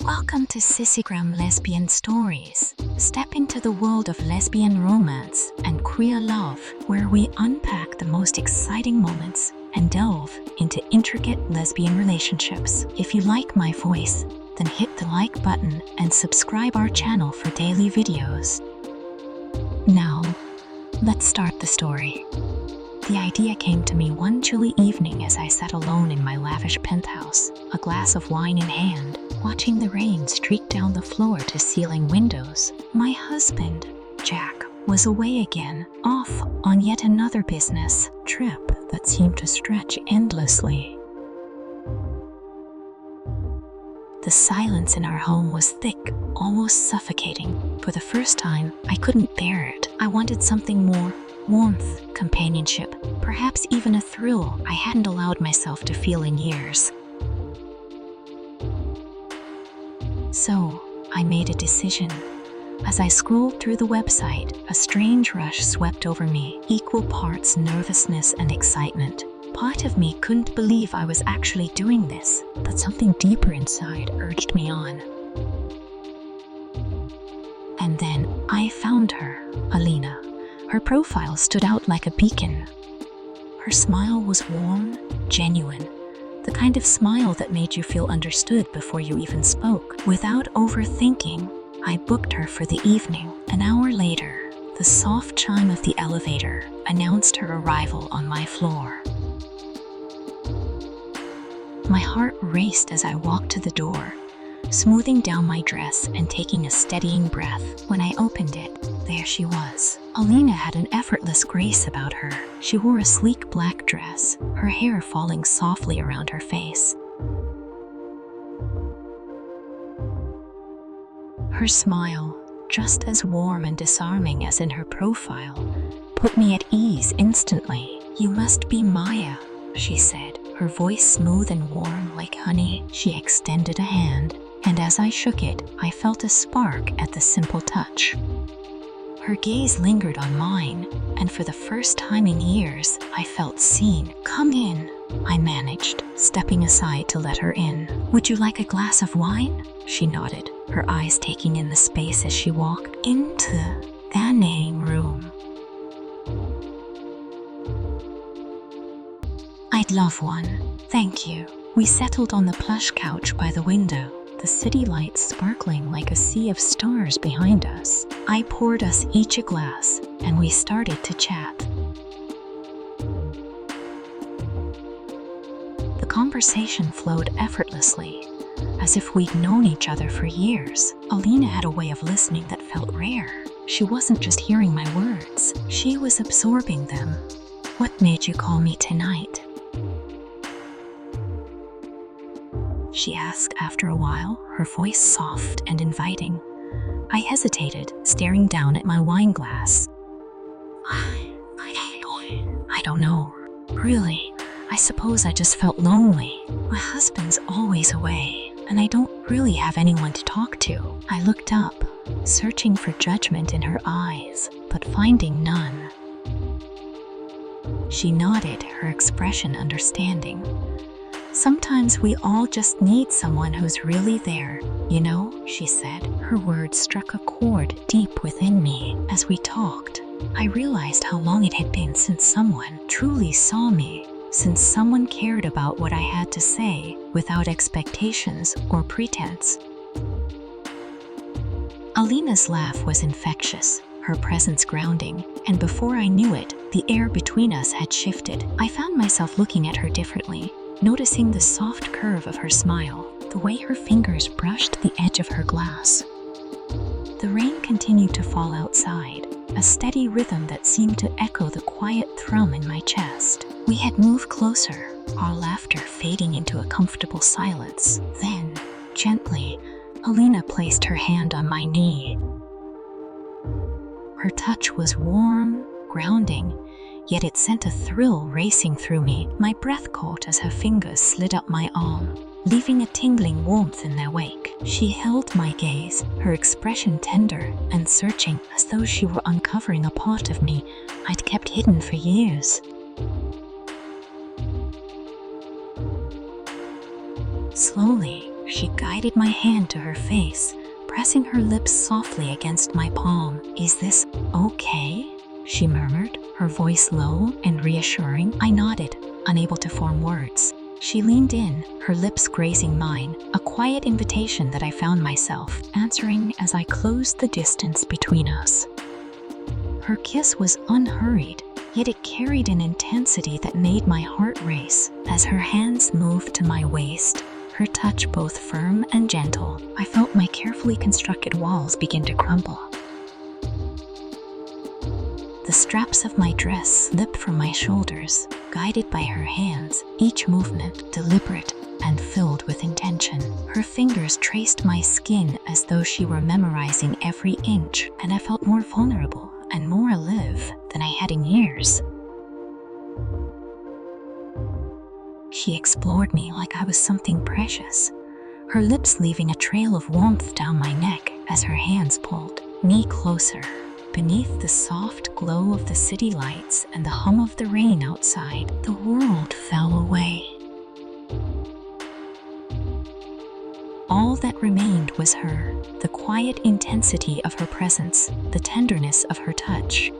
Welcome to Sissygram Lesbian Stories. Step into the world of lesbian romance and queer love, where we unpack the most exciting moments and delve into intricate lesbian relationships. If you like my voice, then hit the like button and subscribe our channel for daily videos. Now, let's start the story. The idea came to me one chilly evening as I sat alone in my lavish penthouse, a glass of wine in hand, watching the rain streak down the floor to ceiling windows. My husband, Jack, was away again, off on yet another business trip that seemed to stretch endlessly. The silence in our home was thick, almost suffocating. For the first time, I couldn't bear it. I wanted something more. Warmth, companionship, perhaps even a thrill I hadn't allowed myself to feel in years. So, I made a decision. As I scrolled through the website, a strange rush swept over me, equal parts nervousness and excitement. Part of me couldn't believe I was actually doing this, but something deeper inside urged me on. And then I found her, Alina. Her profile stood out like a beacon. Her smile was warm, genuine, the kind of smile that made you feel understood before you even spoke. Without overthinking, I booked her for the evening. An hour later, the soft chime of the elevator announced her arrival on my floor. My heart raced as I walked to the door, smoothing down my dress and taking a steadying breath. When I opened it, there she was. Alina had an effortless grace about her. She wore a sleek black dress, her hair falling softly around her face. Her smile, just as warm and disarming as in her profile, put me at ease instantly. "You must be Maya," she said, her voice smooth and warm like honey. She extended a hand, and as I shook it, I felt a spark at the simple touch. Her gaze lingered on mine, and for the first time in years, I felt seen. "Come in," I managed, stepping aside to let her in. "Would you like a glass of wine?" She nodded, her eyes taking in the space as she walked into the dining room. "I'd love one, thank you." We settled on the plush couch by the window, the city lights sparkling like a sea of stars behind us. I poured us each a glass, and we started to chat. The conversation flowed effortlessly, as if we'd known each other for years. Alina had a way of listening that felt rare. She wasn't just hearing my words, she was absorbing them. "What made you call me tonight?" she asked after a while, her voice soft and inviting. I hesitated, staring down at my wine glass. I don't know. Really, I suppose I just felt lonely. My husband's always away, and I don't really have anyone to talk to. I looked up, searching for judgment in her eyes, but finding none. She nodded, her expression understanding. "Sometimes we all just need someone who's really there, you know," she said. Her words struck a chord deep within me. As we talked, I realized how long it had been since someone truly saw me, since someone cared about what I had to say without expectations or pretense. Alina's laugh was infectious, her presence grounding, and before I knew it, the air between us had shifted. I found myself looking at her differently, noticing the soft curve of her smile, the way her fingers brushed the edge of her glass. The rain continued to fall outside, a steady rhythm that seemed to echo the quiet thrum in my chest. We had moved closer, our laughter fading into a comfortable silence. Then, gently, Alina placed her hand on my knee. Her touch was warm, grounding, yet it sent a thrill racing through me. My breath caught as her fingers slid up my arm, leaving a tingling warmth in their wake. She held my gaze, her expression tender and searching, as though she were uncovering a part of me I'd kept hidden for years. Slowly, She guided my hand to her face, pressing her lips softly against my palm. "Is this okay?" she murmured, her voice low and reassuring. I nodded, unable to form words. She leaned in, her lips grazing mine, a quiet invitation that I found myself answering as I closed the distance between us. Her kiss was unhurried, yet it carried an intensity that made my heart race. As her hands moved to my waist, her touch both firm and gentle, I felt my carefully constructed walls begin to crumble. The straps of my dress slipped from my shoulders, guided by her hands, each movement deliberate and filled with intention. Her fingers traced my skin as though she were memorizing every inch, and I felt more vulnerable and more alive than I had in years. She explored me like I was something precious, her lips leaving a trail of warmth down my neck as her hands pulled me closer. Beneath the soft glow of the city lights and the hum of the rain outside, the world fell away. All that remained was her, the quiet intensity of her presence, the tenderness of her touch.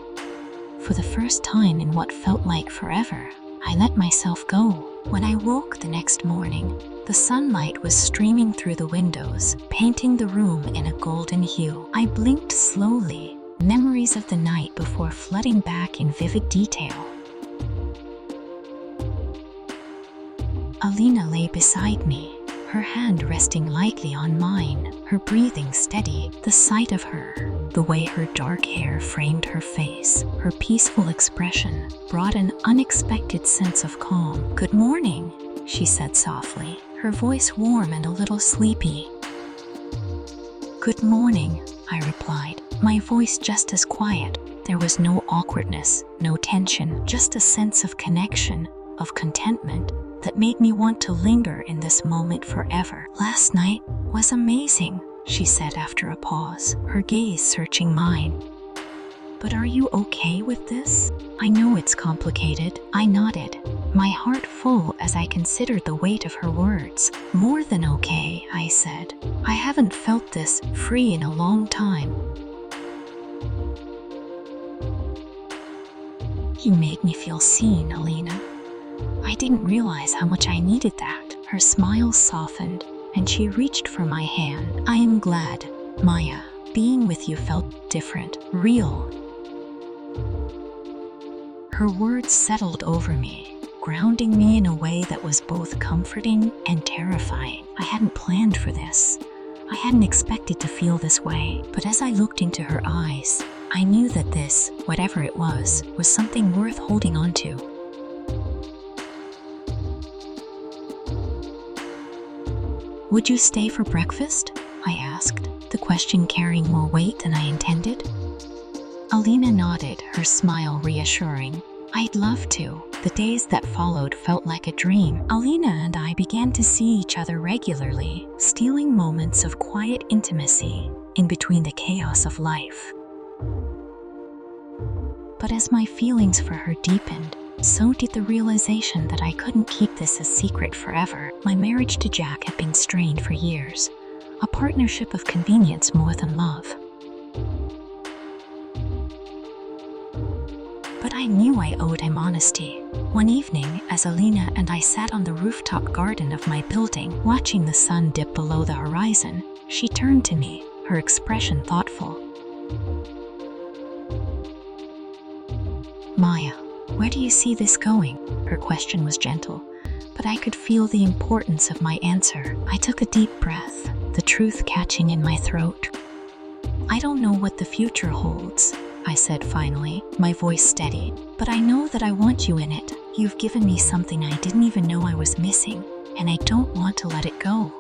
For the first time in what felt like forever, I let myself go. When I woke the next morning, the sunlight was streaming through the windows, painting the room in a golden hue. I blinked slowly, memories of the night before flooding back in vivid detail. Alina lay beside me, her hand resting lightly on mine, her breathing steady. The sight of her, the way her dark hair framed her face, her peaceful expression, brought an unexpected sense of calm. "Good morning," she said softly, her voice warm and a little sleepy. "Good morning," I replied, my voice just as quiet. There was no awkwardness, no tension, just a sense of connection, of contentment that made me want to linger in this moment forever. "Last night was amazing," she said after a pause, her gaze searching mine. "But are you okay with this?" "I know it's complicated," I nodded, my heart full as I considered the weight of her words. "More than okay," I said. "I haven't felt this free in a long time." "You made me feel seen, Alina. I didn't realize how much I needed that." Her smile softened, and she reached for my hand. "I am glad, Maya. Being with you felt different, real." Her words settled over me, grounding me in a way that was both comforting and terrifying. I hadn't planned for this. I hadn't expected to feel this way, but as I looked into her eyes, I knew that this, whatever it was something worth holding on to. "Would you stay for breakfast?" I asked, the question carrying more weight than I intended. Alina nodded, her smile reassuring. "I'd love to." The days that followed felt like a dream. Alina and I began to see each other regularly, stealing moments of quiet intimacy in between the chaos of life. But as my feelings for her deepened, so did the realization that I couldn't keep this a secret forever. My marriage to Jack had been strained for years, a partnership of convenience more than love. But I knew I owed him honesty. One evening, as Alina and I sat on the rooftop garden of my building, watching the sun dip below the horizon, she turned to me, her expression thoughtful. "Maya, where do you see this going?" Her question was gentle, but I could feel the importance of my answer. I took a deep breath, the truth catching in my throat. "I don't know what the future holds," I said finally, my voice steady, "but I know that I want you in it. You've given me something I didn't even know I was missing, and I don't want to let it go."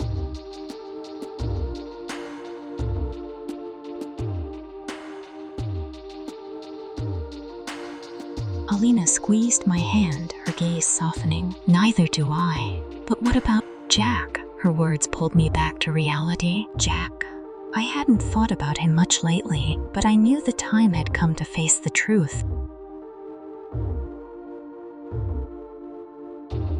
Alina squeezed my hand, her gaze softening. "Neither do I. But what about Jack?" Her words pulled me back to reality. Jack. I hadn't thought about him much lately, but I knew the time had come to face the truth.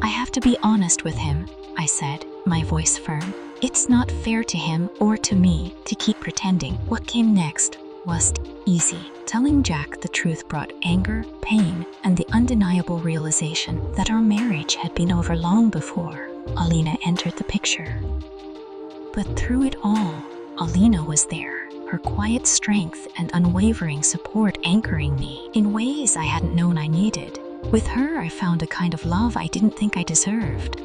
"I have to be honest with him," I said, my voice firm. It's not fair to him or to me to keep pretending. What came next was easy. Telling Jack the truth brought anger, pain, and the undeniable realization that our marriage had been over long before Alina entered the picture. But through it all, Alina was there, her quiet strength and unwavering support anchoring me in ways I hadn't known I needed. With her, I found a kind of love I didn't think I deserved.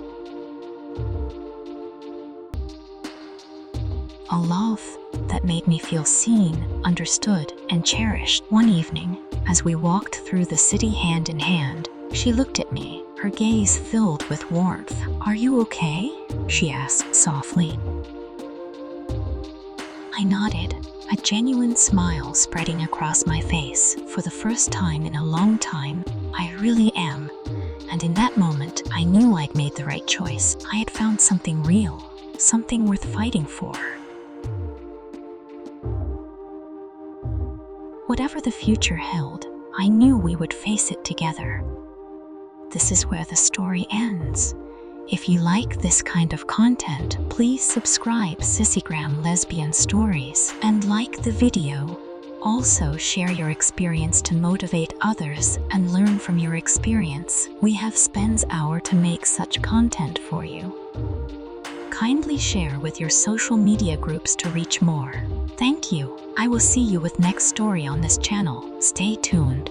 A love that made me feel seen, understood, and cherished. One evening, as we walked through the city hand in hand, she looked at me, her gaze filled with warmth. "Are you okay?" she asked softly. I nodded, a genuine smile spreading across my face. For the first time in a long time, I really am. And in that moment, I knew I'd made the right choice. I had found something real, something worth fighting for. Whatever the future held, I knew we would face it together. This is where the story ends. If you like this kind of content, please subscribe Sissygram Lesbian Stories and like the video. Also share your experience to motivate others and learn from your experience. We have spent hours to make such content for you. Kindly share with your social media groups to reach more. Thank you. I will see you with next story on this channel. Stay tuned.